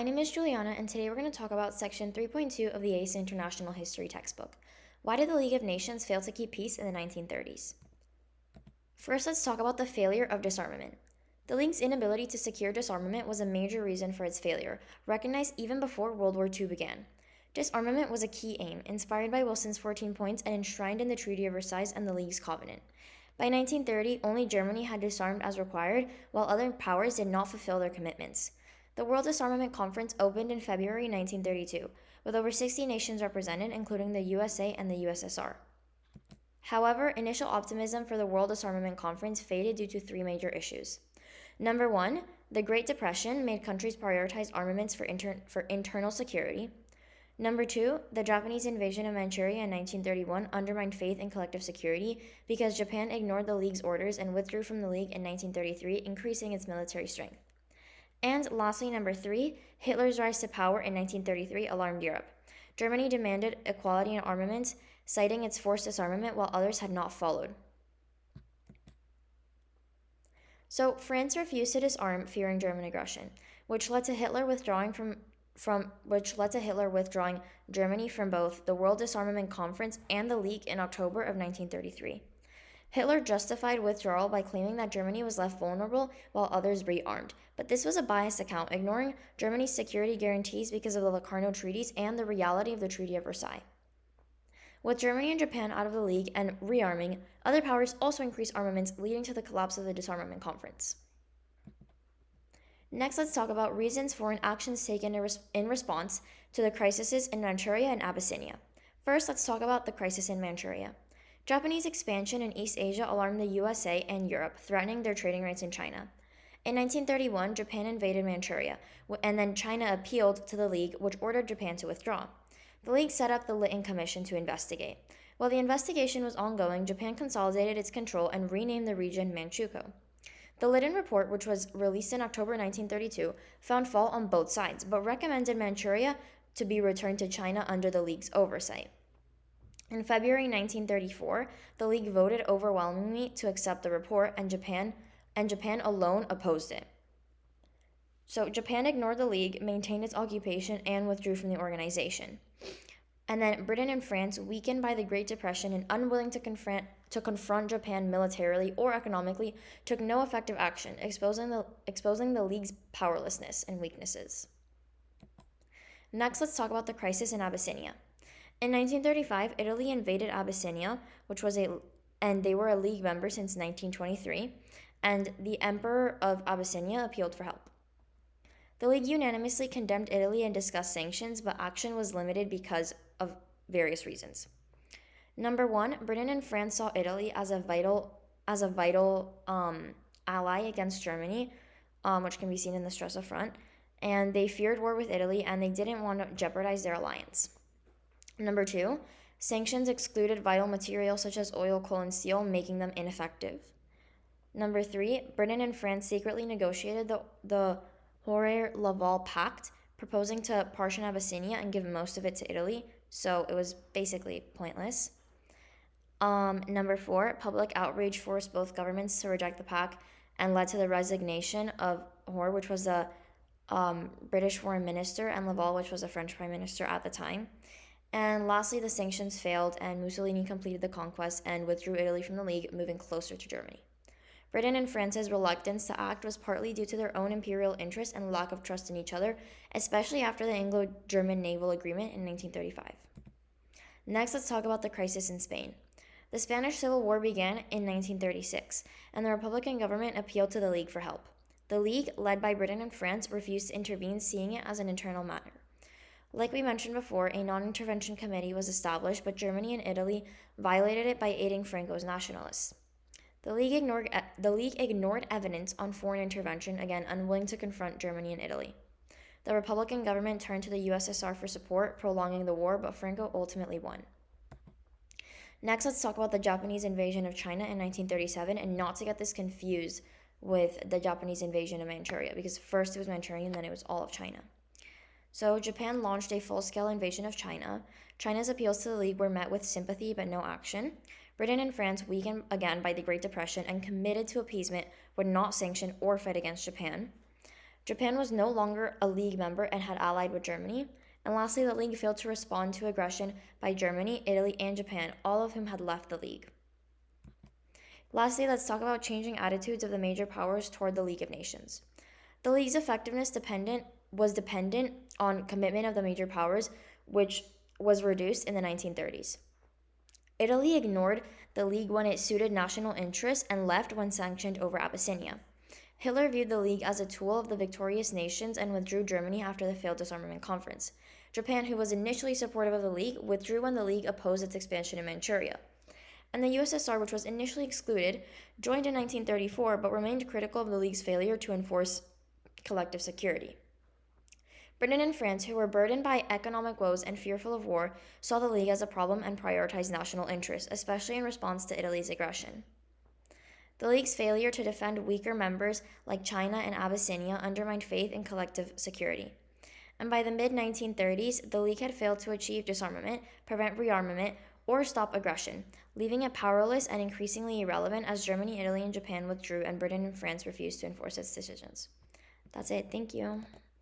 My name is Juliana, and today we're going to talk about Section 3.2 of the AICE International History textbook. Why did the League of Nations fail to keep peace in the 1930s? First, let's talk about the failure of disarmament. The League's inability to secure disarmament was a major reason for its failure, recognized even before World War II began. Disarmament was a key aim, inspired by Wilson's 14 points and enshrined in the Treaty of Versailles and the League's Covenant. By 1930, only Germany had disarmed as required, while other powers did not fulfill their commitments. The World Disarmament Conference opened in February 1932, with over 60 nations represented, including the USA and the USSR. However, initial optimism for the World Disarmament Conference faded due to three major issues. Number one, the Great Depression made countries prioritize armaments for internal security. Number two, the Japanese invasion of Manchuria in 1931 undermined faith in collective security because Japan ignored the League's orders and withdrew from the League in 1933, increasing its military strength. And lastly, number three, Hitler's rise to power in 1933 alarmed Europe. Germany demanded equality in armaments, citing its forced disarmament, while others had not followed. So France refused to disarm, fearing German aggression, which led to Hitler withdrawing Germany from both the World Disarmament Conference and the League in October of 1933. Hitler justified withdrawal by claiming that Germany was left vulnerable while others rearmed, but this was a biased account, ignoring Germany's security guarantees because of the Locarno treaties and the reality of the Treaty of Versailles. With Germany and Japan out of the League and rearming, other powers also increased armaments, leading to the collapse of the Disarmament Conference. Next, let's talk about reasons for actions taken in response to the crises in Manchuria and Abyssinia. First, let's talk about the crisis in Manchuria. Japanese expansion in East Asia alarmed the USA and Europe, threatening their trading rights in China. In 1931, Japan invaded Manchuria, and then China appealed to the League, which ordered Japan to withdraw. The League set up the Lytton Commission to investigate. While the investigation was ongoing, Japan consolidated its control and renamed the region Manchukuo. The Lytton Report, which was released in October 1932, found fault on both sides, but recommended Manchuria to be returned to China under the League's oversight. In February 1934, the League voted overwhelmingly to accept the report, and Japan alone opposed it. So Japan ignored the League, maintained its occupation, and withdrew from the organization. And then Britain and France, weakened by the Great Depression and unwilling to confront Japan militarily or economically, took no effective action, exposing the League's powerlessness and weaknesses. Next, let's talk about the crisis in Abyssinia. In 1935, Italy invaded Abyssinia, and they were a League member since 1923, and the Emperor of Abyssinia appealed for help. The League unanimously condemned Italy and discussed sanctions, but action was limited because of various reasons. Number one, Britain and France saw Italy as a vital ally against Germany, which can be seen in the Stresa Front, and they feared war with Italy, and they didn't want to jeopardize their alliance. Number two, sanctions excluded vital materials such as oil, coal, and steel, making them ineffective. Number three, Britain and France secretly negotiated the Hoare-Laval Pact, proposing to partition Abyssinia and give most of it to Italy, so it was basically pointless. Number four, public outrage forced both governments to reject the pact and led to the resignation of Hoare, which was the British foreign minister, and Laval, which was a French prime minister at the time. And lastly, the sanctions failed, and Mussolini completed the conquest and withdrew Italy from the League, moving closer to Germany. Britain and France's reluctance to act was partly due to their own imperial interests and lack of trust in each other, especially after the Anglo-German naval agreement in 1935. Next, let's talk about the crisis in Spain. The Spanish Civil War began in 1936, and the Republican government appealed to the League for help. The League, led by Britain and France, refused to intervene, seeing it as an internal matter. Like we mentioned before, a non-intervention committee was established, but Germany and Italy violated it by aiding Franco's nationalists. The League ignored evidence on foreign intervention, again unwilling to confront Germany and Italy. The Republican government turned to the USSR for support, prolonging the war, but Franco ultimately won. Next, let's talk about the Japanese invasion of China in 1937, and not to get this confused with the Japanese invasion of Manchuria, because first it was Manchuria and then it was all of China. So Japan launched a full-scale invasion of China. China's appeals to the League were met with sympathy but no action. Britain and France, weakened again by the Great Depression and committed to appeasement, would not sanction or fight against Japan. Japan was no longer a League member and had allied with Germany. And lastly, the League failed to respond to aggression by Germany, Italy, and Japan, all of whom had left the League. Lastly, let's talk about changing attitudes of the major powers toward the League of Nations. The League's effectiveness was dependent on commitment of the major powers, which was reduced in the 1930s. Italy ignored the League when it suited national interests and left when sanctioned over Abyssinia. Hitler viewed the League as a tool of the victorious nations and withdrew Germany after the failed disarmament conference. Japan, who was initially supportive of the League, withdrew when the League opposed its expansion in Manchuria. And the USSR, which was initially excluded, joined in 1934 but remained critical of the League's failure to enforce collective security. Britain and France, who were burdened by economic woes and fearful of war, saw the League as a problem and prioritized national interests, especially in response to Italy's aggression. The League's failure to defend weaker members like China and Abyssinia undermined faith in collective security. And by the mid-1930s, the League had failed to achieve disarmament, prevent rearmament, or stop aggression, leaving it powerless and increasingly irrelevant as Germany, Italy, and Japan withdrew and Britain and France refused to enforce its decisions. That's it. Thank you.